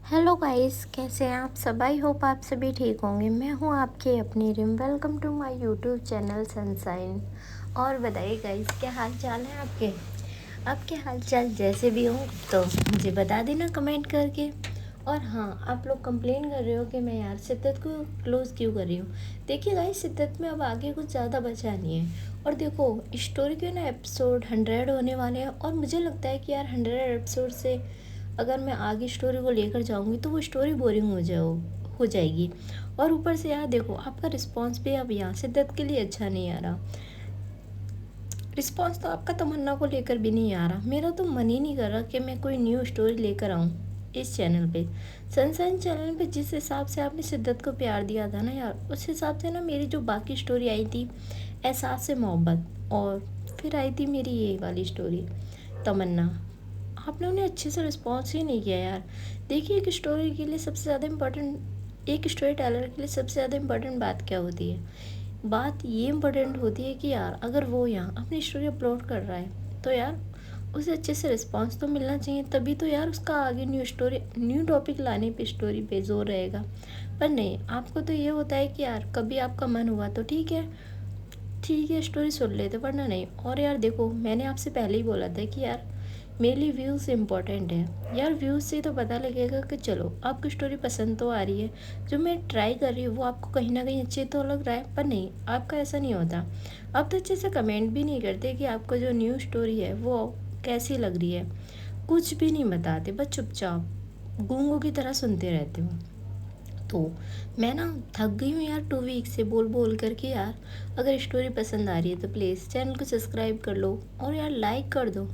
Hello guys, कैसे हैं आप सब। आई होप आप सभी ठीक होंगे। मैं हूं आपके अपनी रिम। Welcome to my YouTube channel sunshine. और बताइए गाइस, क्या हाल चाल है आपके। आपके हाल चाल जैसे भी हो तो मुझे बता देना कमेंट करके। और हाँ, आप लोग कंप्लेन कर रहे हो कि मैं यार शिद्दत को क्लोज़ क्यों कर रही हूँ। देखिए गाइस, शिद्दत में अब आगे कुछ ज़्यादा बचा नहीं है। और देखो, स्टोरी के ना एपिसोड 100 होने वाले हैं। और मुझे लगता है कि यार 100 एपिसोड से अगर मैं आगे स्टोरी को लेकर जाऊंगी तो वो स्टोरी बोरिंग हो जाएगी। और ऊपर से यार देखो, आपका रिस्पॉन्स भी अब यहाँ शिद्दत के लिए अच्छा नहीं आ रहा। रिस्पॉन्स तो आपका तमन्ना को लेकर भी नहीं आ रहा। मेरा तो मन ही नहीं कर रहा कि मैं कोई न्यू स्टोरी लेकर आऊँ इस चैनल पे। सनशाइन चैनल पे जिस हिसाब से आपने शिद्दत को प्यार दिया था ना यार, उस हिसाब से ना मेरी जो बाकी स्टोरी आई थी, एहसास से मोहब्बत, और फिर आई थी मेरी ये वाली स्टोरी तमन्ना, आपने उन्हें अच्छे से रिस्पॉन्स ही नहीं किया यार। देखिए, एक स्टोरी के लिए सबसे ज़्यादा इम्पोर्टेंट, एक स्टोरी टेलर के लिए सबसे ज़्यादा इम्पोर्टेंट बात क्या होती है। बात ये इम्पोर्टेंट होती है कि यार अगर वो यहाँ अपनी स्टोरी अपलोड कर रहा है तो यार उसे अच्छे से रिस्पॉन्स तो मिलना चाहिए, तभी तो यार उसका आगे न्यू टॉपिक लाने पे स्टोरी पे जोर रहेगा। पर नहीं, आपको तो ये होता है कि यार कभी आपका मन हुआ तो ठीक है स्टोरी सुन लेते, वरना नहीं। और यार देखो, मैंने आपसे पहले ही बोला था कि यार मेरे लिए व्यूज़ इम्पोर्टेंट है यार। व्यूज़ से तो पता लगेगा कि चलो आपको स्टोरी पसंद तो आ रही है, जो मैं ट्राई कर रही हूँ वो आपको कहीं ना कहीं अच्छी तो लग रहा है। पर नहीं, आपका ऐसा नहीं होता। आप तो अच्छे से कमेंट भी नहीं करते कि आपको जो न्यू स्टोरी है वो कैसी लग रही है। कुछ भी नहीं बताते, बस चुपचाप गूंगों की तरह सुनते रहते हो। तो मैं ना थक गई हूँ यार 2 वीक से बोल बोल करके यार। अगर स्टोरी पसंद आ रही है तो प्लीज़ चैनल को सब्सक्राइब कर लो और यार लाइक कर दो।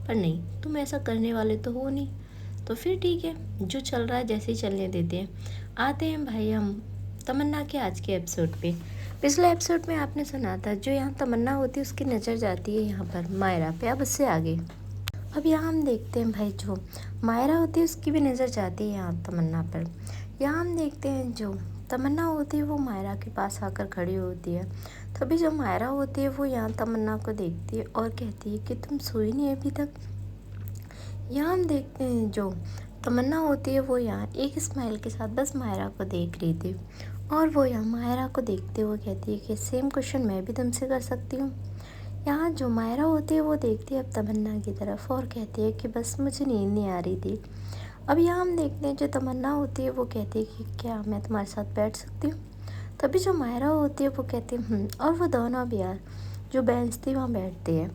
पर नहीं, तुम ऐसा करने वाले तो हो नहीं। तो फिर ठीक है, जो चल रहा है जैसे ही चलने देते हैं। आते हैं भाई हम तमन्ना के आज के एपिसोड पे। पिछले एपिसोड में आपने सुना था, जो यहाँ तमन्ना होती है उसकी नज़र जाती है यहाँ पर मायरा पे। अब उससे आगे अब यहाँ हम देखते हैं भाई, जो मायरा होती है उसकी भी नज़र जाती है यहाँ तमन्ना पर। यहाँ हम देखते हैं जो तमन्ना होती है वो मायरा के पास आकर खड़ी होती है। तभी जो मायरा होती है वो यहाँ तमन्ना को देखती है और कहती है कि तुम सोई नहीं अभी तक। यहाँ हम देखते हैं जो तमन्ना होती है वो यहाँ एक स्माइल के साथ बस मायरा को देख रही थी। और वो यहाँ मायरा को देखते हुए कहती है कि सेम क्वेश्चन मैं भी तुमसे कर सकती हूँ। यहाँ जो मायरा होती है वो देखती है अब तमन्ना की तरफ और कहती है कि बस मुझे नींद नहीं आ रही थी। अब यहाँ हम देखते हैं जो तमन्ना होती है वो कहती है कि क्या मैं तुम्हारे साथ बैठ सकती हूँ। तभी जो मायरा होती है वो कहती है और वो दोनों भी यार जो बेंच थी वहाँ बैठते हैं।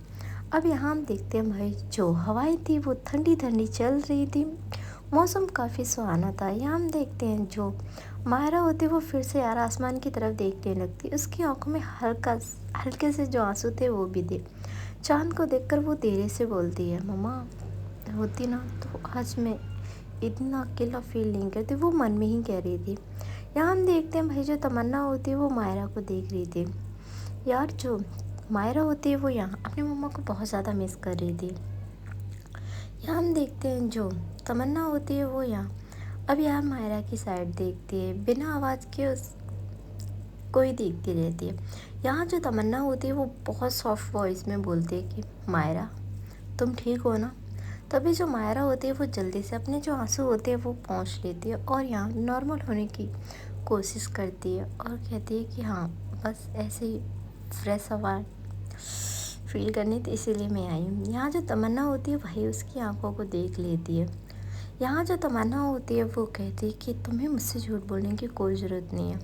अब यहाँ हम देखते हैं भाई, जो हवाएं थी वो ठंडी ठंडी चल रही थी। मौसम काफ़ी सुहाना था। यहाँ हम देखते हैं जो मायरा होती है वो फिर से यार आसमान की तरफ देखने लगती है। उसकी आंखों में हल्के से जो आंसू थे वो भी थे। चांद को देखकर वो धीरे से बोलती है, मम्मा होती ना तो आज मैं इतना अकेला फील नहीं करती। वो मन में ही कह रही थी। यहाँ हम देखते हैं भाई, जो तमन्ना होती है वो मायरा को देख रही थी। यार जो मायरा होती है वो यहाँ अपनी मम्मा को बहुत ज़्यादा मिस कर रही थी। यहाँ हम देखते हैं जो तमन्ना होती है वो यहाँ अब यार मायरा की साइड देखती है, बिना आवाज़ के उस कोई देखती रहती है। यहाँ जो तमन्ना होती है वो बहुत सॉफ्ट वॉइस में बोलती है कि मायरा तुम ठीक हो ना। तभी जो मायरा होती है वो जल्दी से अपने जो आंसू होते हैं वो पोंछ लेती है और यहाँ नॉर्मल होने की कोशिश करती है और कहती है कि हाँ बस ऐसे ही फ्रेश हवा फील करनी थी, इसीलिए मैं आई हूँ। यहाँ जो तमन्ना होती है भाई उसकी आंखों को देख लेती है। यहाँ जो तमन्ना होती है वो कहती है कि तुम्हें मुझसे झूठ बोलने की कोई ज़रूरत नहीं है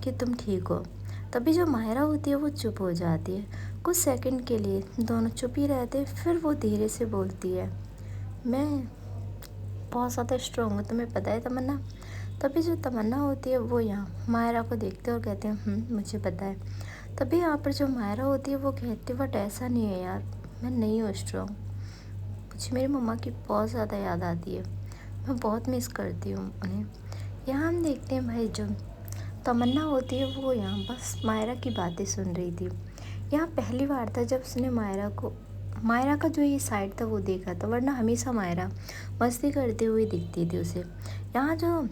कि तुम ठीक हो। तभी जो मायरा होती है वो चुप हो जाती है। कुछ सेकंड के लिए दोनों चुप ही रहते, फिर वो धीरे से बोलती है, मैं बहुत ज़्यादा स्ट्रॉन्ग हूँ, तुम्हें पता है तमन्ना। तभी जो तमन्ना होती है वो यहाँ मायरा को देखते और कहते हैं मुझे पता है। तभी यहाँ पर जो मायरा होती है वो कहती है बट ऐसा नहीं है यार, मैं नहीं हूँ स्ट्रॉन्ग, मुझे मेरी मम्मा की बहुत ज़्यादा याद आती है, मैं बहुत मिस करती हूँ उन्हें। यहाँ हम देखते हैं भाई, जो तमन्ना होती है वो यहाँ बस मायरा की बातें सुन रही थी। यहाँ पहली बार था जब उसने मायरा का जो ये साइड था वो देखा था, वरना हमेशा मायरा मस्ती करते हुए दिखती थी उसे। यहाँ जो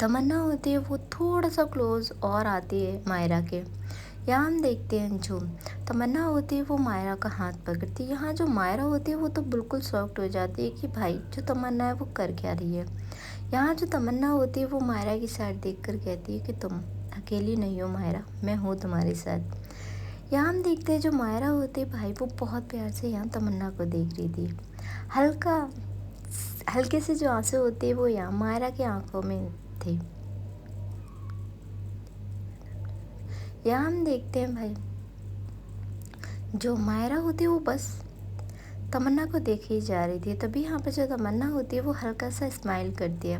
तमन्ना होती है वो थोड़ा सा क्लोज और आती है मायरा के। यहाँ हम देखते हैं जो तमन्ना होती है वो मायरा का हाथ पकड़ती है। यहाँ जो मायरा होती है वो तो बिल्कुल शॉक्ड हो जाती है कि भाई जो तमन्ना है वो कर क्या रही है। यहाँ जो तमन्ना होती है वो मायरा की साइड देखकर कहती है कि तुम अकेली नहीं हो मायरा, मैं हूँ तुम्हारे साथ। यहाँ हम देखते हैं जो मायरा होती है भाई वो बहुत प्यार से यहाँ तमन्ना को देख रही थी। हल्का हल्के से जो आंसू होते हैं वो यहाँ मायरा की आंखों में थे। यहाँ हम देखते हैं भाई जो मायरा होती है वो बस तमन्ना को देखे ही जा रही थी। तभी यहाँ पर जो तमन्ना होती है वो हल्का सा स्माइल करती है,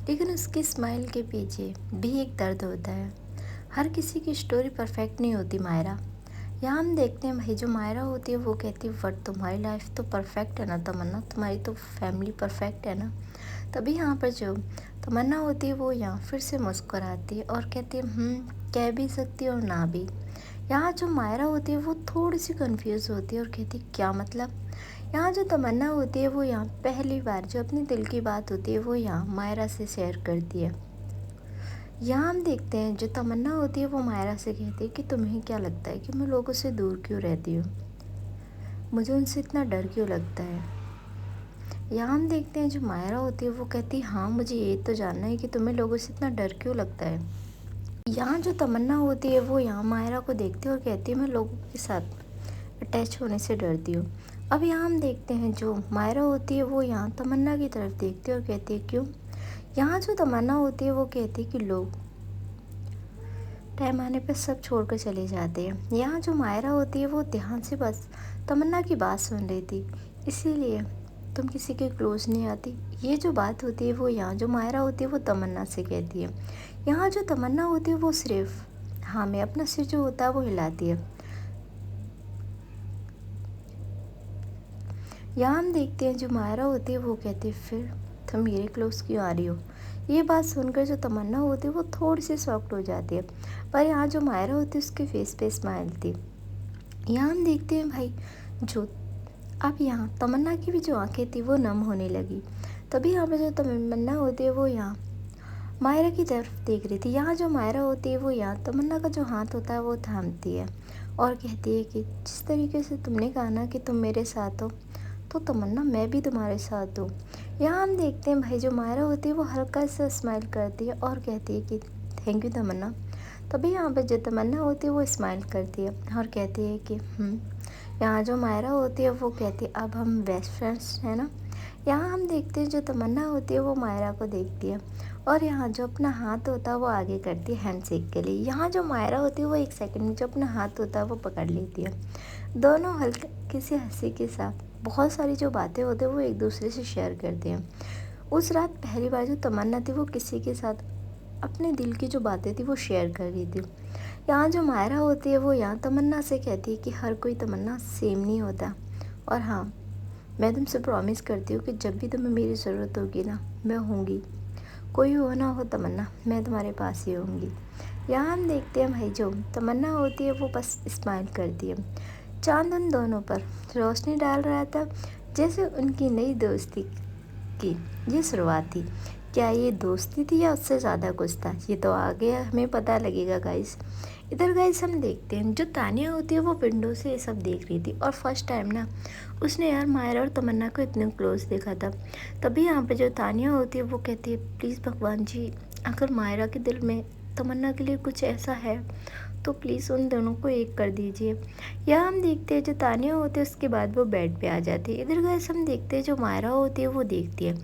लेकिन उसकी स्माइल के पीछे भी एक दर्द होता है। हर किसी की स्टोरी परफेक्ट नहीं होती मायरा। यहाँ हम देखते हैं भाई जो मायरा होती है वो कहती है बट तुम्हारी लाइफ तो परफेक्ट है ना तमन्ना, तुम्हारी तो फैमिली परफेक्ट है ना। तभी यहाँ पर जो तमन्ना होती है वो यहाँ फिर से मुस्कुराती है और कहती है कह भी सकती है और ना भी। यहाँ जो मायरा होती है वो थोड़ी सी कंफ्यूज होती है और कहती है क्या मतलब। यहाँ जो तमन्ना होती है वो यहाँ पहली बार जो अपनी दिल की बात होती है वो यहाँ मायरा से शेयर करती है। यहाँ हम देखते हैं जो तमन्ना होती है वो मायरा से कहती है कि तुम्हें क्या लगता है कि मैं लोगों से दूर क्यों रहती हूँ, मुझे उनसे इतना डर क्यों लगता है। यहाँ हम देखते हैं जो मायरा होती है वो कहती है हाँ मुझे ये तो जानना है कि तुम्हें लोगों से इतना डर क्यों लगता है। यहाँ जो तमन्ना होती है वो यहाँ मायरा को देखती है और कहती है मैं लोगों के साथ अटैच होने से डरती हूँ। अब यहाँ हम देखते हैं जो मायरा होती है वो यहाँ तमन्ना की तरफ देखती है और कहती है क्यों। यहाँ जो तमन्ना होती है वो कहती है कि लोग टाइम आने पर सब छोड़कर चले जाते हैं। यहाँ जो मायरा होती है वो ध्यान से बस तमन्ना की बात सुन रही थी, इसीलिए तुम किसी के क्लोज नहीं आती। ये जो बात होती है वो यहाँ जो मायरा होती है वो तमन्ना से कहती है। यहाँ जो तमन्ना होती है वो सिर्फ हाँ में अपना सिर जो होता है वो हिलाती है। यहाँ हम देखते हैं जो मायरा होती है वो कहती है फिर तुम मेरे क्लोज क्यों आ रही हो। ये बात सुनकर जो तमन्ना होती है वो थोड़ी सी शॉक्ड हो जाती है, पर यहाँ जो मायरा होती है उसके फेस पे स्माइल थी। यहाँ हम देखते हैं भाई जो अब यहाँ तमन्ना की भी जो आंखें थी वो नम होने लगी। तभी यहाँ पे जो तमन्ना होती है वो यहाँ मायरा की तरफ देख रही थी। यहाँ जो मायरा होती है वो यहाँ तमन्ना का जो हाथ होता है वो थामती है और कहती है कि जिस तरीके से तुमने कहा ना कि तुम मेरे साथ हो, तो तमन्ना मैं भी तुम्हारे साथ हूँ। यहाँ हम देखते हैं भाई जो मायरा होती है वो हल्का सा स्माइल करती है और कहती है कि थैंक यू तमन्ना। तभी यहाँ पर जो तमन्ना होती है वो स्माइल करती है और कहती है कि यहाँ जो मायरा होती है वो कहती है अब हम बेस्ट फ्रेंड्स हैं ना। यहाँ हम देखते हैं जो तमन्ना होती है वो मायरा को देखती है और यहाँ जो अपना हाथ होता है वो आगे करती है हैंडशेक के लिए। यहाँ जो मायरा होती है वो एक सेकंड में जो अपना हाथ होता है वो पकड़ लेती है। दोनों हल्के किसी हंसी के साथ बहुत सारी जो बातें होती है वो एक दूसरे से शेयर करते हैं। उस रात पहली बार जो तमन्ना थी वो किसी के साथ अपने दिल की जो बातें थी वो शेयर कर रही थी। यहाँ जो मायरा होती है वो यहाँ तमन्ना से कहती है कि हर कोई तमन्ना सेम नहीं होता, और हाँ मैं तुमसे प्रॉमिस करती हूँ कि जब भी तुम्हें मेरी ज़रूरत होगी ना मैं होंगी, कोई हो ना हो तमन्ना मैं तुम्हारे पास ही होंगी। यहाँ हम देखते हैं भाई जो तमन्ना होती है वो बस स्माइल करती है। चांद उन दोनों पर रोशनी डाल रहा था जैसे उनकी नई दोस्ती की ये शुरुआत थी। क्या ये दोस्ती थी या उससे ज़्यादा कुछ था, ये तो आगे हमें पता लगेगा गाइस। इधर गाइस हम देखते हैं जो तानिया होती है वो विंडो से ये सब देख रही थी और फर्स्ट टाइम ना उसने यार मायरा और तमन्ना को इतने क्लोज देखा था। तभी यहाँ पे जो तानिया होती है वो कहती है प्लीज़ भगवान जी अगर मायरा के दिल में तमन्ना के लिए कुछ ऐसा है तो प्लीज़ उन दोनों को एक कर दीजिए। यहाँ हम देखते हैं जो तानिया होती है उसके बाद वो बेड पे आ जाती है। इधर गाइस हम देखते हैं जो मायरा होती है वो देखती है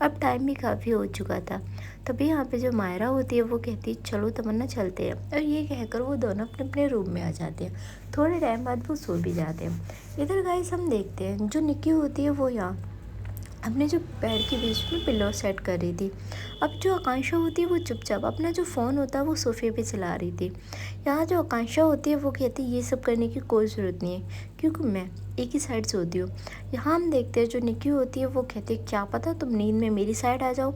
अब टाइम भी काफ़ी हो चुका था। तभी यहाँ पे जो मायरा होती है वो कहती है चलो तमन्ना चलते हैं, और ये कहकर वो दोनों अपने अपने रूम में आ जाते हैं। थोड़े टाइम बाद वो सो भी जाते हैं। इधर गाइस हम देखते हैं जो निक्की होती है वो यहाँ अपने जो पैर के बीच में पिलो सेट कर रही थी। अब जो आकांक्षा होती है वो चुपचाप अपना जो फ़ोन होता है वो सोफे पे चला रही थी। यहाँ जो आकांक्षा होती है वो कहती है ये सब करने की कोई ज़रूरत नहीं है क्योंकि मैं एक ही साइड सोती हूँ। यहाँ हम देखते हैं जो निक्की होती है वो कहती है क्या पता तुम नींद में मेरी साइड आ जाओ।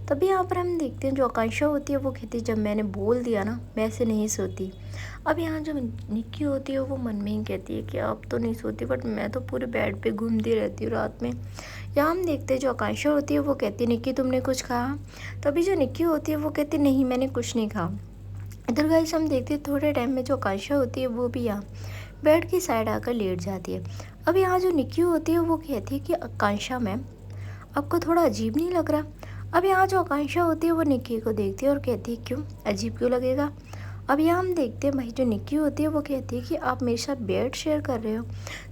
तभी यहाँ पर हम देखते हैं जो आकांक्षा होती है वो कहती है जब मैंने बोल दिया ना मैं ऐसे नहीं सोती। अब यहाँ जो निक्की होती है वो मन में ही कहती है कि अब तो नहीं सोती बट मैं तो पूरे बेड पे घूमती रहती हूँ रात में। यहाँ हम देखते हैं जो आकांक्षा होती है वो कहती है निक्की तुमने कुछ कहा। तभी जो निक्की होती है वो कहती है नहीं मैंने कुछ नहीं कहा। इधर गाइस हम देखते हैं थोड़े टाइम में जो आकांक्षा होती है वो भी यहाँ बेड की साइड आकर लेट जाती है। अब यहाँ जो निक्की होती है वो कहती है कि आकांक्षा मैम आपको थोड़ा अजीब नहीं लग रहा। अब यहाँ जो आकांक्षा होती है वो निक्की को देखती है और कहती है क्यों, अजीब क्यों लगेगा। अब यहाँ हम देखते हैं भाई जो निक्की होती है वो कहती है कि आप मेरे साथ बेड शेयर कर रहे हो।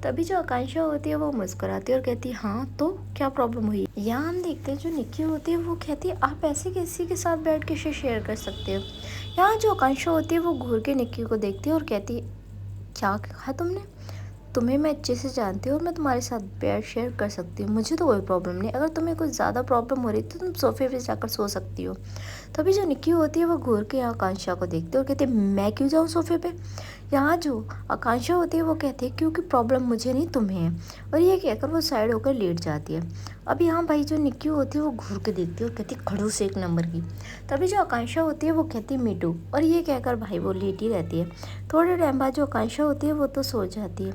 तभी जो आकांक्षा होती है वो मुस्कुराती है और कहती है हाँ तो क्या प्रॉब्लम हुई। यहाँ हम देखते हैं जो निक्की होती है वो कहती है आप ऐसे किसी के साथ बेड कैसे शेयर कर सकते हो। यहाँ जो आकांक्षा होती है वो घूर के निक्की को देखती है और कहती है क्या कहा तुमने, तुम्हें मैं अच्छे से जानती हूँ और मैं तुम्हारे साथ बेड शेयर कर सकती हूँ, मुझे तो कोई प्रॉब्लम नहीं। अगर तुम्हें कुछ ज़्यादा प्रॉब्लम हो रही तो तुम सोफे पे जाकर सो सकती हो। तभी जो निक्की होती है वो घूर के आकांक्षा को देखती है और कहती है मैं क्यों जाऊँ सोफे पे। यहाँ जो आकांक्षा होती है वो कहती है क्योंकि प्रॉब्लम मुझे नहीं तुम्हें है, और ये कहकर वो साइड होकर लेट जाती है। अब यहाँ भाई जो निक्की होती है वो घूर के देखती है और कहती है खड़ूस एक नंबर की। तभी जो आकांक्षा होती है वो कहती है मीटू, और ये कहकर भाई वो लेटी रहती है। थोड़े टाइम बाद जो आकांक्षा होती है वो तो सो जाती है।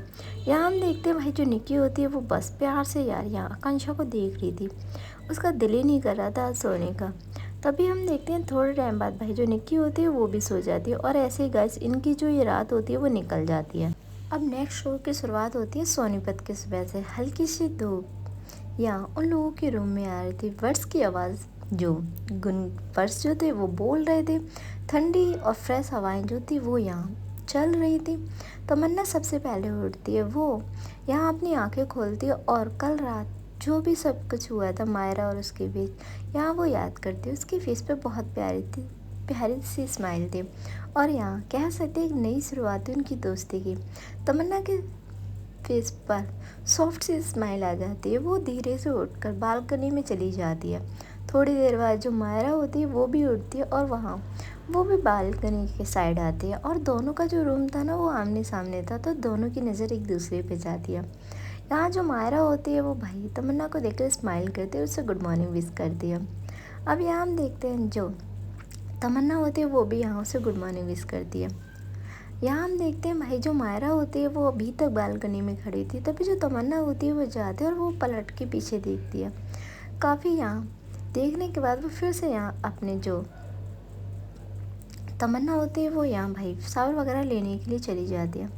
यहाँ हम देखते हैं भाई जो निक्की होती है वो बस प्यार से यार यहाँ आकांक्षा को देख रही थी, उसका दिल ही नहीं कर रहा था आज सोने का। तभी हम देखते हैं थोड़े टाइम बाद भाई जो निक्की होती है वो भी सो जाती है, और ऐसे ही गाइस इनकी जो ये रात होती है वो निकल जाती है। अब नेक्स्ट शो की शुरुआत होती है सोनीपत की सुबह से। हल्की सी धूप यहाँ उन लोगों के रूम में आ रही थी। वर्ड्स की आवाज़ जो गुन वर्ड्स जो थे वो बोल रहे थे। ठंडी और फ्रेश हवाएं जो थी वो यहाँ चल रही थी। तमन्ना सबसे पहले उठती है, वो यहाँ अपनी आंखें खोलती है और कल रात जो भी सब कुछ हुआ था मायरा और उसके बीच यहाँ वो याद करती है। उसकी फेस पे बहुत प्यारी सी स्माइल थी, और यहाँ कह सकते एक नई शुरुआत थी उनकी दोस्ती की। तमन्ना के फेस पर सॉफ्ट सी स्माइल आ जाती है। वो धीरे से उठकर बालकनी में चली जाती है। थोड़ी देर बाद जो मायरा होती है वो भी उठती है और वहाँ वो भी बालकनी के साइड आती है, और दोनों का जो रूम था ना वो आमने सामने था, तो दोनों की नज़र एक दूसरे पे जाती है। यहाँ जो मायरा होती है वो भाई तमन्ना को देखकर स्माइल करती है, उससे गुड मॉर्निंग विश करती है। अब यहाँ हम देखते हैं जो तमन्ना होती है वो भी यहाँ उसे गुड मॉर्निंग विश करती है। यहाँ हम देखते हैं भाई जो मायरा होती है वो अभी तक बालकनी में खड़ी थी। तभी जो तमन्ना होती है वो जाती है और वो पलट के पीछे देखती है। काफ़ी यहाँ देखने के बाद वो फिर से यहाँ अपने जो तमन्ना होती है वो यहाँ भाई शावर वगैरह लेने के लिए चली जाती है।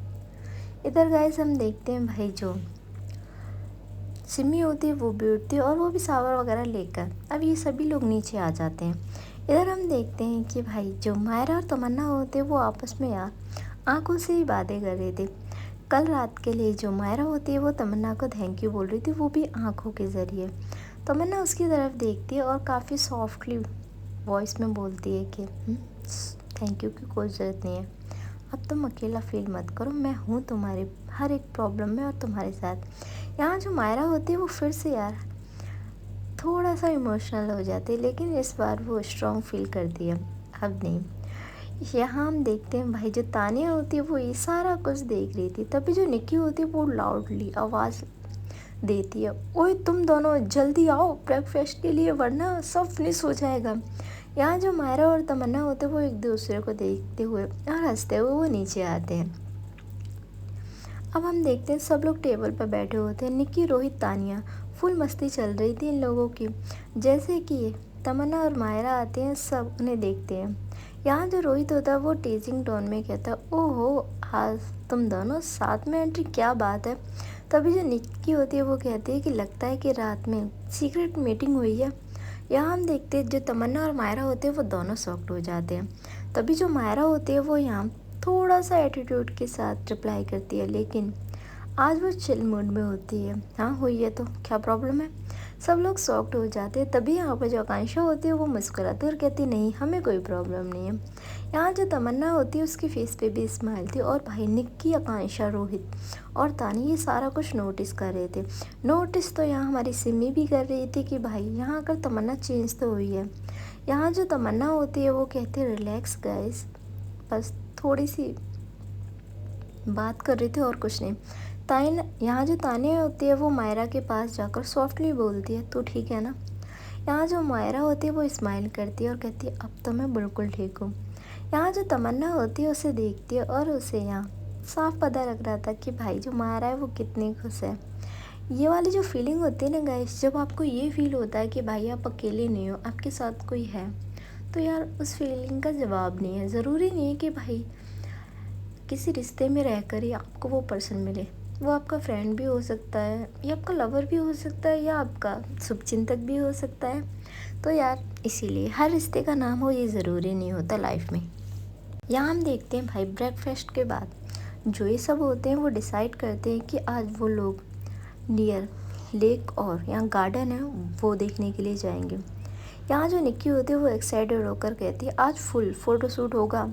इधर गाइस हम देखते हैं भाई जो सिमी होती है वो भी उठती है और वो भी शावर वगैरह लेकर अब ये सभी लोग नीचे आ जाते हैं। इधर हम देखते हैं कि भाई जो मायरा और तमन्ना होते हैं वो आपस में यार आंखों से ही बातें कर रहे थे। कल रात के लिए जो मायरा होती है वो तमन्ना को थैंक यू बोल रही थी, वो भी आंखों के ज़रिए। तमन्ना उसकी तरफ देखती है और काफ़ी सॉफ्टली वॉइस में बोलती है कि थैंक यू की कोई ज़रूरत नहीं है, अब तुम अकेला फील मत करो, मैं हूँ तुम्हारे हर एक प्रॉब्लम में और तुम्हारे साथ। यहाँ जो मायरा होती है वो फिर से यार थोड़ा सा इमोशनल हो जाती है, लेकिन इस बार वो स्ट्रॉन्ग फील करती है। अब नहीं, यहाँ हम देखते हैं भाई जो तानिया होती है वो ये सारा कुछ देख रही थी। तभी जो निक्की होती है वो लाउडली आवाज़ देती है, ओए तुम दोनों जल्दी आओ ब्रेकफास्ट के लिए वरना सब फिनिश हो जाएगा। यहाँ जो मायरा और तमन्ना होते हैं वो एक दूसरे को देखते हुए और हंसते हुए वो नीचे आते हैं। अब हम देखते हैं सब लोग टेबल पर बैठे होते हैं। निक्की, रोहित, तानिया, फुल मस्ती चल रही थी इन लोगों की। जैसे कि तमन्ना और मायरा आते हैं सब उन्हें देखते हैं। यहाँ जो रोहित होता है वो टीजिंग टोन में कहता है ओहो आज तुम दोनों साथ में एंट्री, क्या बात है। तभी जो निक्की होती है वो कहती है कि लगता है कि रात में सीक्रेट मीटिंग हुई है। यहाँ हम देखते हैं जो तमन्ना और मायरा होते हैं वो दोनों शॉक्ड हो जाते हैं। तभी जो मायरा होती है वो यहाँ थोड़ा सा एटीट्यूड के साथ रिप्लाई करती है, लेकिन आज वो चिल मूड में होती है। हाँ हुई है तो क्या प्रॉब्लम है। सब लोग शॉक्ड हो जाते हैं। तभी यहाँ पर जो आकांक्षा होती है वो मुस्कुराती है और कहती नहीं हमें कोई प्रॉब्लम नहीं है। यहाँ जो तमन्ना होती है उसकी फेस पे भी स्माइल थी, और भाई निक्की, आकांक्षा, रोहित और तानी ये सारा कुछ नोटिस कर रहे थे। नोटिस तो यहाँ हमारी सिमी भी कर रही थी कि भाई यहाँ आकर तमन्ना चेंज तो हुई है। यहाँ जो तमन्ना होती है वो कहती है रिलैक्स गाइस, बस थोड़ी सी बात कर रही थी और कुछ नहीं। यहाँ जो तानिया होती है वो मायरा के पास जाकर सॉफ्टली बोलती है तू ठीक है ना। यहाँ जो मायरा होती है वो स्माइल करती है और कहती है अब तो मैं बिल्कुल ठीक हूँ। यहाँ जो तमन्ना होती है उसे देखती है और उसे यहाँ साफ पता लग रहा था कि भाई जो मायरा है वो कितनी खुश है। ये वाली जो फीलिंग होती है ना गाइस, जब आपको ये फील होता है कि भाई आप अकेले नहीं हो, आपके साथ कोई है, तो यार उस फीलिंग का जवाब नहीं है। ज़रूरी नहीं है कि भाई किसी रिश्ते में रहकर ही आपको वो पर्सन मिले। वो आपका फ्रेंड भी हो सकता है, या आपका लवर भी हो सकता है, या आपका शुभचिंतक भी हो सकता है। तो यार इसीलिए हर रिश्ते का नाम हो ये ज़रूरी नहीं होता लाइफ में। यहाँ हम देखते हैं भाई ब्रेकफास्ट के बाद जो ये सब होते हैं वो डिसाइड करते हैं कि आज वो लोग नियर लेक और यहाँ गार्डन है वो देखने के लिए जाएंगे। यहाँ जो निक्की होती है वो एक्साइटेड होकर कहती है आज फुल फ़ोटोशूट होगा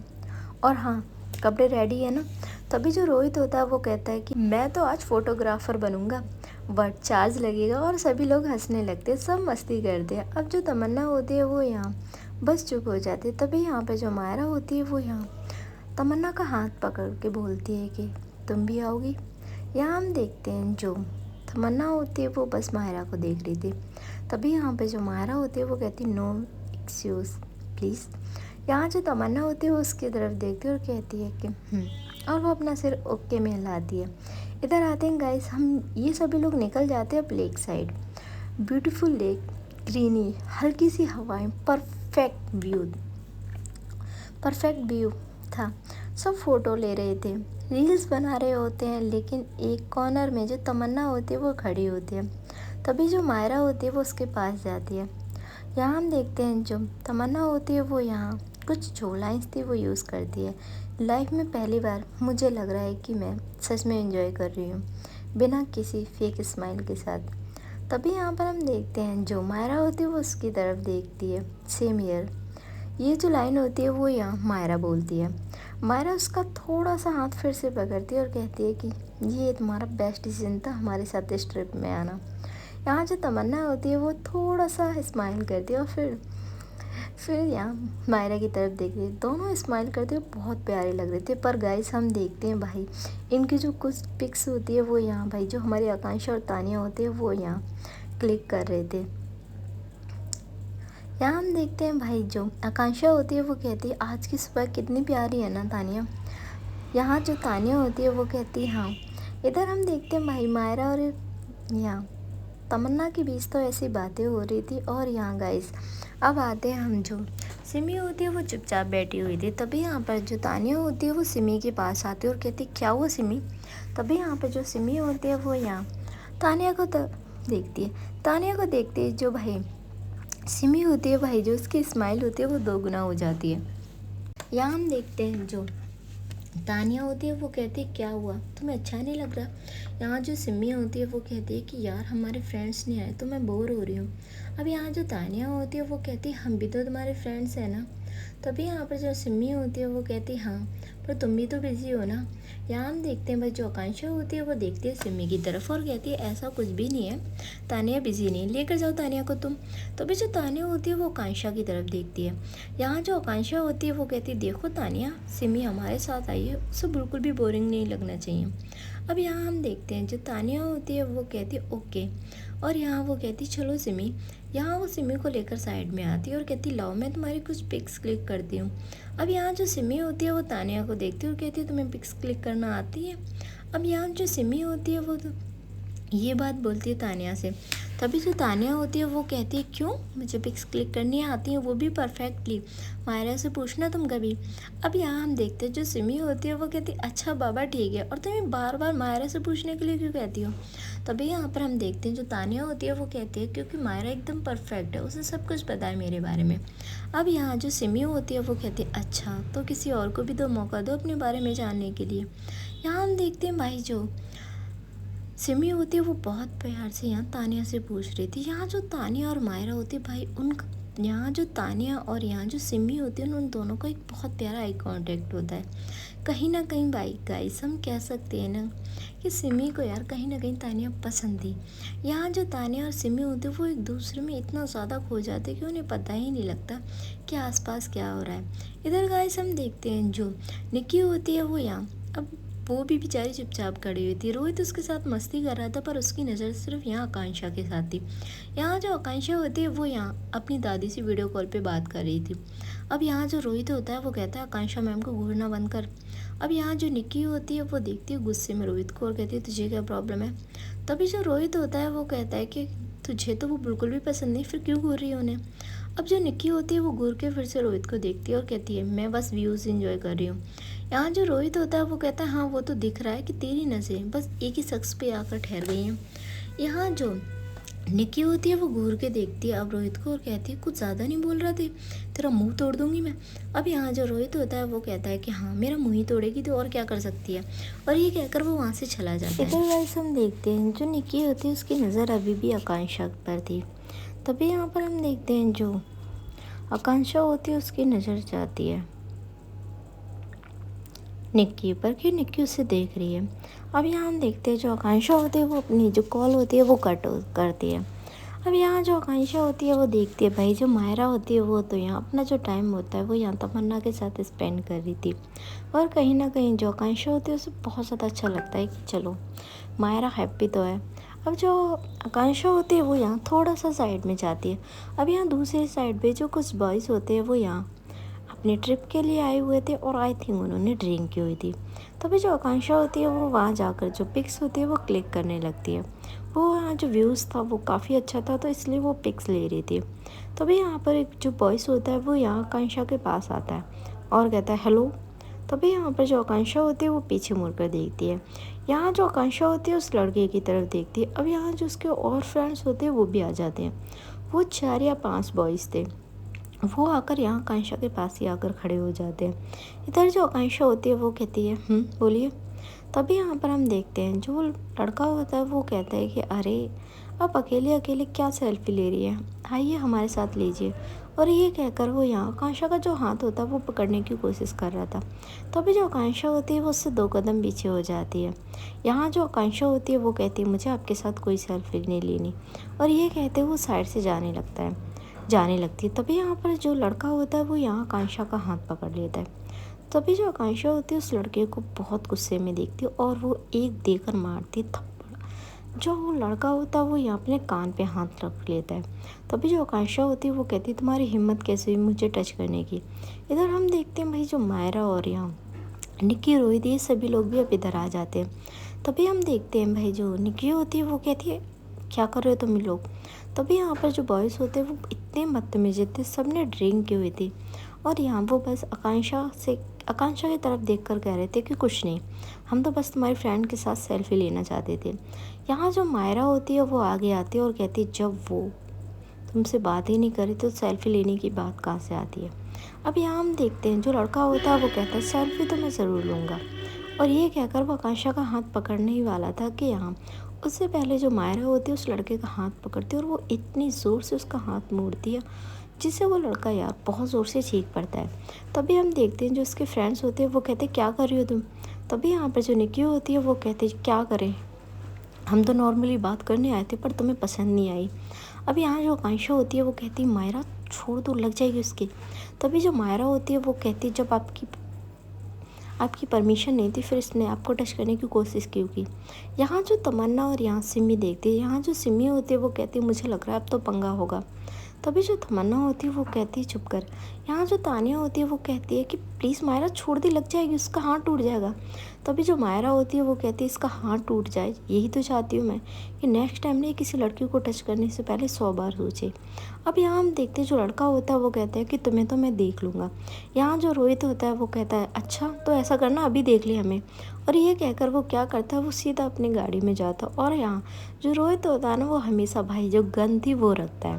और हाँ कपड़े रेडी है ना। तभी जो रोहित होता है वो कहता है कि मैं तो आज फ़ोटोग्राफ़र बनूंगा बट चार्ज लगेगा, और सभी लोग हंसने लगते हैं, सब मस्ती करते हैं। अब जो तमन्ना होती है वो यहाँ बस चुप हो जाती है। तभी यहाँ पे जो मायरा होती है वो यहाँ तमन्ना का हाथ पकड़ के बोलती है कि तुम भी आओगी। यहाँ हम देखते हैं जो तमन्ना होती है वो बस मायरा को देख रही थी। तभी यहाँ पे जो मायरा होती है वो कहती नो एक्सक्यूज़ प्लीज़। यहाँ जो तमन्ना होती है वो उसकी तरफ देखती है और कहती है कि और वो अपना सिर ओके में हिलाती है। इधर आते हैं गाइस, हम ये सभी लोग निकल जाते हैं अब lake side. Beautiful lake, greeny, हल्की सी हवाएं, परफेक्ट व्यू था। सब फ़ोटो ले रहे थे, रील्स बना रहे होते हैं, लेकिन एक कॉर्नर में जो तमन्ना होती है वो खड़ी होती है। तभी जो मायरा होती है वो उसके पास जाती है। यहाँ हम देखते हैं जो तमन्ना होती है वो यहाँ कुछ जो लाइन्स थी वो यूज़ करती है। लाइफ में पहली बार मुझे लग रहा है कि मैं सच में एंजॉय कर रही हूँ बिना किसी फेक स्माइल के साथ। तभी यहाँ पर हम देखते हैं जो मायरा होती है वो उसकी तरफ देखती है, सेम ईयर। ये जो लाइन होती है वो यहाँ मायरा बोलती है। मायरा उसका थोड़ा सा हाथ फिर से पकड़ती है और कहती है कि ये तुम्हारा बेस्ट डिसीजन था हमारे साथ इस ट्रिप में आना। यहाँ जो तमन्ना होती है वो थोड़ा सा स्माइल करती है और फिर यहाँ मायरा की तरफ देखती है। दोनों स्माइल करते हुए बहुत प्यारे लग रहे थे। पर गाइस हम देखते हैं भाई इनकी जो कुछ पिक्स होती है वो यहाँ भाई जो हमारी आकांक्षा और तानिया होती है वो यहाँ क्लिक कर रहे थे। यहाँ हम देखते हैं भाई जो आकांक्षा होती है वो कहती है आज की सुबह कितनी प्यारी है ना तानिया। यहाँ जो तानिया होती है वो कहती है हाँ। इधर हम देखते हैं भाई मायरा और यहाँ तमन्ना के बीच तो ऐसी बातें हो रही थी। और यहाँ गाइस अब आते हैं हम जो सिमी होती है वो चुपचाप बैठी हुई थी। तभी यहाँ पर जो तानिया होती है वो सिमी के पास आती है और कहती क्या हुआ सिमी। तभी यहाँ पर जो सिमी होती है वो यहाँ तानिया को देखती है। तानिया को देखती है जो भाई सिमी होती है भाई जो उसकी स्माइल होती है वो दोगुना हो जाती है। यहाँ हम देखते हैं जो तानिया होती है वो कहती है क्या हुआ तुम्हें अच्छा नहीं लग रहा। यहाँ जो सिमी होती है वो कहती है कि यार हमारे फ्रेंड्स नहीं आए तो मैं बोर हो रही हूँ। अब यहाँ जो तानिया होती है वो कहती है हम भी तो तुम्हारे फ्रेंड्स हैं ना। तभी यहाँ पर जो सिमी होती है वो कहती है हाँ पर तुम भी तो बिज़ी हो ना। यहाँ हम देखते हैं भाई जो आकांक्षा होती है वो देखती है सिमी की तरफ और कहती है ऐसा कुछ भी नहीं है, तानिया बिज़ी नहीं, लेकर जाओ तानिया को तुम। तभी जो तानिया होती है वो आकांक्षा की तरफ देखती है। यहाँ जो आकांक्षा होती है वो कहती है देखो तानिया सिमी हमारे साथ आई है, उसे बिल्कुल भी बोरिंग नहीं लगना चाहिए। अब यहाँ हम देखते हैं जो तानिया होती है वो कहती है ओके, और यहाँ वो कहती चलो सिमी। यहाँ वो सिमी को लेकर साइड में आती है और कहती लाओ मैं तुम्हारी कुछ पिक्स क्लिक करती हूँ। अब यहाँ जो सिमी होती है वो तानिया को देखती है और कहती है तुम्हें पिक्स क्लिक करना आती है। अब यहाँ जो सिमी होती है वो तो ये बात बोलती है तानिया से। तभी जो तानिया होती है वो कहती है क्यों मुझे पिक्स क्लिक करनी आती है वो भी परफेक्टली, मायरा से पूछना तुम कभी। अब यहाँ हम देखते हैं जो सिमी होती है वो कहती है अच्छा बाबा ठीक है, और तुम्हें बार बार मायरा से पूछने के लिए क्यों कहती हो। तभी यहाँ पर हम देखते हैं जो तानिया होती है वो कहती है क्योंकि मायरा एकदम परफेक्ट है, उसे सब कुछ पता है मेरे बारे में। अब यहाँ जो सिमी होती है वो कहती है अच्छा तो किसी और को भी तो मौका दो अपने बारे में जानने के लिए। यहाँ हम देखते हैं भाई जो सिमी होती है वो बहुत प्यार से यहाँ तानिया से पूछ रही थी। यहाँ जो तानिया और मायरा होती है भाई यहाँ जो तानिया और यहाँ जो सिमी होती है उन दोनों का एक बहुत प्यारा आई कांटेक्ट होता है। कहीं ना कहीं भाई गाइस हम कह सकते हैं ना कि सिमी को यार कहीं ना कहीं तानिया पसंद थी। यहाँ जो तानिया और सिमी होती है वो एक दूसरे में इतना ज़्यादा खो जाते हैं कि उन्हें पता ही नहीं लगता कि आसपास क्या हो रहा है। इधर गाइस हम देखते हैं जो निक्की होती है वो यहाँ अब वो भी बेचारी चुपचाप खड़ी हुई थी। रोहित उसके साथ मस्ती कर रहा था पर उसकी नज़र सिर्फ यहाँ आकांक्षा के साथ थी। यहाँ जो आकांक्षा होती है वो यहाँ अपनी दादी से वीडियो कॉल पे बात कर रही थी। अब यहाँ जो रोहित होता है वो कहता है आकांक्षा मैम को घूरना बंद कर। अब यहाँ जो निक्की होती है वो देखती है गुस्से में रोहित को और कहती है तुझे क्या प्रॉब्लम है। तभी जो रोहित होता है वो कहता है कि तुझे तो वो बिल्कुल भी पसंद नहीं, फिर क्यों घूर रही है उन्हें। अब जो निक्की होती है वो घूर के फिर से रोहित को देखती है और कहती है मैं बस व्यूज़ एंजॉय कर रही हूँ। यहाँ जो रोहित होता है वो कहता है हाँ वो तो दिख रहा है कि तेरी नज़रें बस एक ही शख्स पे आकर ठहर गई हैं। यहाँ जो निक्की होती है वो घूर के देखती है अब रोहित को और कहती है कुछ ज़्यादा नहीं बोल रहा थे, तेरा मुंह तोड़ दूंगी मैं। अब यहाँ जो रोहित होता है वो कहता है कि हाँ मेरा मुंह ही तोड़ेगी तो और क्या कर सकती है, और ये कहकर वो वहाँ से चला जाता है। इधर गाइस हम देखते हैं जो निक्की होती है उसकी नज़र अभी भी आकांक्षा पर थी। तभी यहाँ पर हम देखते हैं जो आकांक्षा होती है उसकी नज़र जाती है निक्की पर कि निक्की उसे देख रही है। अब यहाँ हम देखते हैं जो आकांक्षा होती है वो अपनी जो कॉल होती है वो कट करती है। अब यहाँ जो आकांक्षा होती है वो देखती है भाई जो मायरा होती है वो तो यहाँ अपना जो टाइम होता है वो यहाँ तमन्ना के साथ स्पेंड कर रही थी, और कहीं ना कहीं जो आकांक्षा होती है उसे बहुत ज़्यादा अच्छा लगता है कि चलो मायरा हैप्पी तो है। अब जो आकांक्षा होती है वो यहाँ थोड़ा सा साइड में जाती है। अब यहाँ दूसरी साइड पे जो कुछ बॉयज़ होते हैं वो यहाँ अपनी ट्रिप के लिए आए हुए थे और आई थिंक उन्होंने ड्रिंक की हुई थी। तभी जो आकांक्षा होती है वो वहाँ जाकर जो पिक्स होती है वो क्लिक करने लगती है। वो वहाँ जो व्यूज़ था वो काफ़ी अच्छा था तो इसलिए वो पिक्स ले रही थी। तभी यहाँ पर एक जो बॉयस होता है वो यहाँ आकांक्षा के पास आता है और कहता है हेलो। तभी यहाँ पर जो आकांक्षा होती है वो पीछे मुड़कर देखती है। यहाँ जो आकांक्षा होती है उस लड़के की तरफ देखती है। अब यहाँ जो उसके और फ्रेंड्स होते हैं वो भी आ जाते हैं। वो 4 या 5 बॉयज़ थे, वो आकर यहाँ आकांक्षा के पास ही आकर खड़े हो जाते हैं। इधर जो आकांक्षा होती है वो कहती है बोलिए। तभी यहाँ पर हम देखते हैं जो लड़का होता है वो कहता है कि अरे आप अकेले अकेले क्या सेल्फी ले रही है, आइए हमारे साथ लीजिए। और ये कहकर वो यहाँ आकांक्षा का जो हाथ होता है वो पकड़ने की कोशिश कर रहा था। तभी जो आकांक्षा होती है वो उससे 2 कदम पीछे हो जाती है। यहाँ जो आकांक्षा होती है वो कहती है मुझे आपके साथ कोई सेल्फी नहीं लेनी, और ये कहते वो साइड से जाने लगती है। तभी यहाँ पर जो लड़का होता है वो यहाँ आकांक्षा का हाथ पकड़ लेता है। तभी जो आकांक्षा होती है उस लड़के को बहुत गुस्से में देखती है और वो एक देकर मारती है थप्पड़। जो वो लड़का होता है वो यहाँ अपने कान पे हाथ रख लेता है। तभी जो आकांक्षा होती है वो कहती है तुम्हारी हिम्मत कैसे हुई मुझे टच करने की। इधर हम देखते हैं भाई जो मायरा और यहाँ निक्की रोहित ये सभी लोग भी अब इधर आ जाते हैं। तभी हम देखते हैं भाई जो निक्की होती है वो कहती है क्या कर रहे हो तुम लोग। तभी यहाँ पर जो बॉयज़ होते हैं वो इतने बदतमीज थे, सब ने ड्रिंक की हुई थी और यहाँ वो बस आकांक्षा की तरफ देखकर कह रहे थे कि कुछ नहीं, हम तो बस तुम्हारी फ्रेंड के साथ सेल्फी लेना चाहते थे। यहाँ जो मायरा होती है वो आगे आती है और कहती है जब वो तुमसे बात ही नहीं करे तो सेल्फी लेने की बात कहाँ से आती है। अब यहाँ हम देखते हैं जो लड़का होता है वो कहता है सेल्फी तो मैं ज़रूर लूँगा, और ये कहकर वो आकांक्षा का हाथ पकड़ने ही वाला था कि यहाँ उससे पहले जो मायरा होती है उस लड़के का हाथ पकड़ती है और वो इतनी ज़ोर से उसका हाथ मोड़ती है जिससे वो लड़का यार बहुत ज़ोर से चीख पड़ता है। तभी हम देखते हैं जो उसके फ्रेंड्स होते हैं वो कहते हैं क्या कर रही हो तुम। तभी यहाँ पर जो निक्की होती है वो कहते हैं क्या करें, हम तो नॉर्मली बात करने आए थे पर तुम्हें पसंद नहीं आई। अब यहाँ जो आकांक्षा होती है वो कहती है मायरा छोड़ दो लग जाएगी उसकी। तभी जो मायरा होती है वो कहती है जब आपकी परमिशन नहीं थी फिर इसने आपको टच करने की कोशिश क्यों की। यहाँ जो तमन्ना और यहाँ सिमी देखती है, यहाँ जो सिमी होती है वो कहती है मुझे लग रहा है अब तो पंगा होगा। तभी जो तमन्ना होती है वो कहती है चुप कर। यहाँ जो तानिया होती है वो कहती है कि प्लीज़ मायरा छोड़ दे लग जाएगी उसका हाथ टूट जाएगा। तभी जो मायरा होती है वो कहती है इसका हाथ टूट जाए यही तो चाहती हूँ मैं कि नेक्स्ट टाइम ने किसी लड़की को टच करने से पहले 100 बार सोचे। अब यहाँ हम देखते हैं जो लड़का होता है वो कहता है कि तुम्हें तो मैं देख लूँगा। यहाँ जो रोहित होता है वो कहता है अच्छा तो ऐसा करना अभी देख ले हमें, और ये कहकर वो क्या करता है वो सीधा अपनी गाड़ी में जाता है। और यहाँ जो रोहित होता है ना वो हमेशा भाई जो गन थी वो रखता है।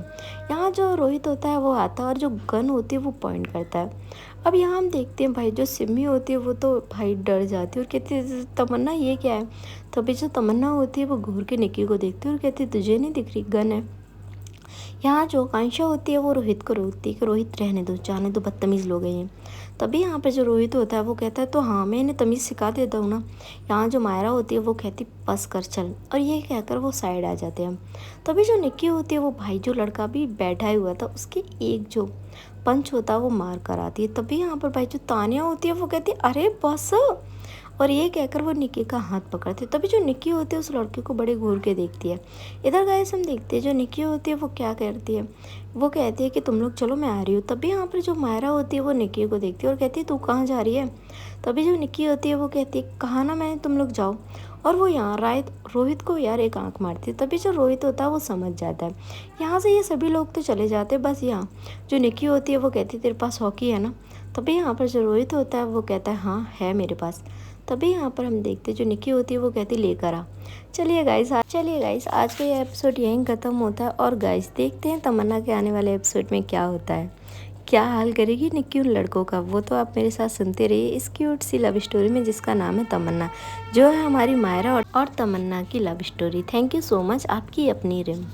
यहाँ जो रोहित होता है वो आता है और जो गन होती है वो पॉइंट करता है। अब यहाँ हम देखते हैं भाई जो सिमी होती है वो तो भाई डर जाती है और कहती है तमन्ना ये क्या है। तभी जो तमन्ना होती है वो घूर के निक्की को देखती है और कहती है तुझे नहीं दिख रही गन है। यहाँ जो आकांक्षा होती है वो रोहित को रोकती है कि रोहित रहने दो जाने दो बदतमीज़ लोग हैं ये। तभी यहाँ पे जो रोहित होता है वो कहता है तो हाँ मैं इन्हें तमीज़ सिखा देता हूँ ना। यहाँ जो मायरा होती है वो कहती बस कर चल, और ये कहकर वो साइड आ जाते हैं। तभी जो निक्की होती है वो भाई जो लड़का भी बैठा हुआ था उसके एक जो पंच होता है वो मार कर आती है। तभी यहाँ पर भाई जो तानिया होती है वो कहती है अरे बस, और ये कहकर वो निक्की का हाथ पकड़ती है। तभी जो निक्की होती है उस लड़के को बड़े घूर के देखती है। इधर गाइस हम देखते हैं जो निक्की होती है वो क्या करती है, वो कहती है कि तुम लोग चलो मैं आ रही हूँ। तभी यहाँ पर जो मायरा होती है वो निक्की को देखती है और कहती है तू कहाँ जा रही है। तभी जो निक्की होती है वो कहती है कहा ना मैंने तुम लोग जाओ, और वो यहाँ रोहित को यार एक आंख मारती है। तभी जो रोहित होता है वो समझ जाता है। यहाँ से ये सभी लोग तो चले जाते हैं, बस यहाँ जो निक्की होती है वो कहती है तेरे पास हॉकी है ना। तभी यहाँ पर जो रोहित होता है वो कहता है हाँ है मेरे पास। तभी यहाँ पर हम देखते जो निक्की होती है वो कहती लेकर आ। चलिए गाइस आज का ये एपिसोड यहीं ख़त्म होता है। और गाइस देखते हैं तमन्ना के आने वाले एपिसोड में क्या होता है, क्या हाल करेगी निक्की उन लड़कों का, वो तो आप मेरे साथ सुनते रहिए इस क्यूट सी लव स्टोरी में जिसका नाम है तमन्ना, जो है हमारी मायरा और तमन्ना की love story. Thank you so much. आपकी अपनी रिम।